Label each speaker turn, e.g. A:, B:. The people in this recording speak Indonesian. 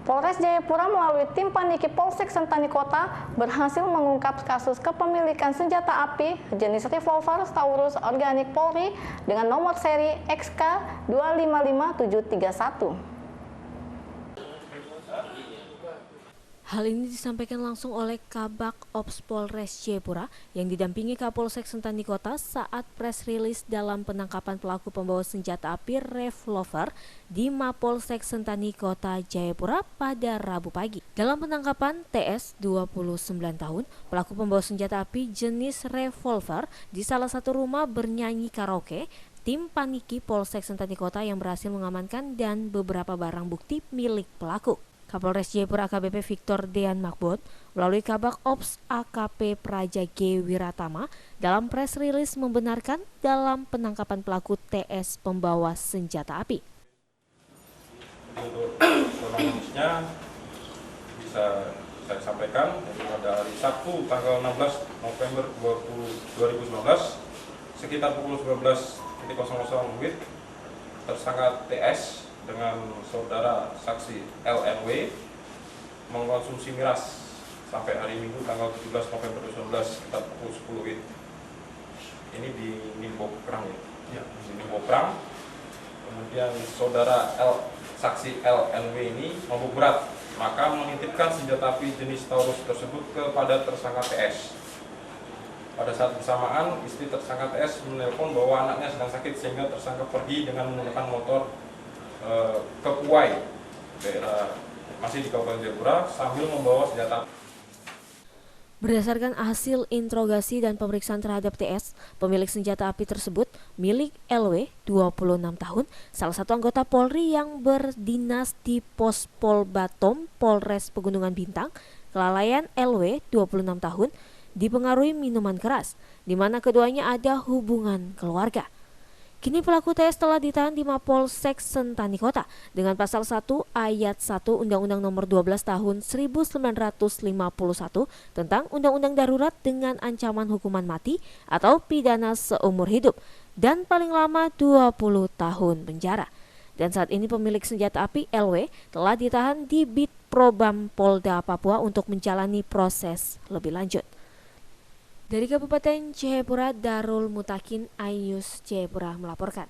A: Polres Jayapura melalui tim Paniki Polsek Sentani Kota berhasil mengungkap kasus kepemilikan senjata api jenis revolver Taurus organik Polri dengan nomor seri XK 255731.
B: Hal ini disampaikan langsung oleh Kabak Ops Polres Jayapura yang didampingi Kapolsek Sentani Kota saat press release dalam penangkapan pelaku pembawa senjata api revolver di Mapolsek Sentani Kota Jayapura pada Rabu pagi. Dalam penangkapan TS 29 tahun, pelaku pembawa senjata api jenis revolver di salah satu rumah bernyanyi karaoke, tim Paniki Polsek Sentani Kota yang berhasil mengamankan dan beberapa barang bukti milik pelaku. Kapolres Jayapura AKBP Victor Dean Makbot melalui Kabak Ops AKP Praja G. Wiratama dalam press release membenarkan dalam penangkapan pelaku TS pembawa senjata api.
C: Untuk kronologisnya bisa saya sampaikan, pada hari Sabtu tanggal 16 November 2019 sekitar pukul 19.00 tersangka TS dengan saudara saksi LNW mengkonsumsi miras sampai hari Minggu tanggal 17 November 2019 sekitar pukul 10 WIB. Ini di Nimbo Perang ya. Di Nimbo Perang. Kemudian saudara saksi LNW ini mabuk berat, maka menitipkan senjata api jenis Taurus tersebut kepada tersangka TS. Pada saat bersamaan, istri tersangka TS menelpon bahwa anaknya sedang sakit sehingga tersangka pergi dengan menggunakan motor ke Kuwai, daerah masih di Kabupaten Jayapura, sambil membawa senjata.
B: Berdasarkan hasil interogasi dan pemeriksaan terhadap TS, pemilik senjata api tersebut milik LW 26 tahun, salah satu anggota Polri yang berdinas di Pos Pol Batom, Polres Pegunungan Bintang. Kelalaian LW 26 tahun dipengaruhi minuman keras, di mana keduanya ada hubungan keluarga. Kini pelaku TS telah ditahan di Mapolsek Sentani Kota dengan pasal 1 ayat 1 Undang-Undang Nomor 12 Tahun 1951 tentang Undang-Undang Darurat dengan ancaman hukuman mati atau pidana seumur hidup dan paling lama 20 tahun penjara. Dan saat ini pemilik senjata api LW telah ditahan di Bit Probam Polda Papua untuk menjalani proses lebih lanjut. Dari Kabupaten Jayapura, Darul Mutakin, Ayus Jayapura melaporkan.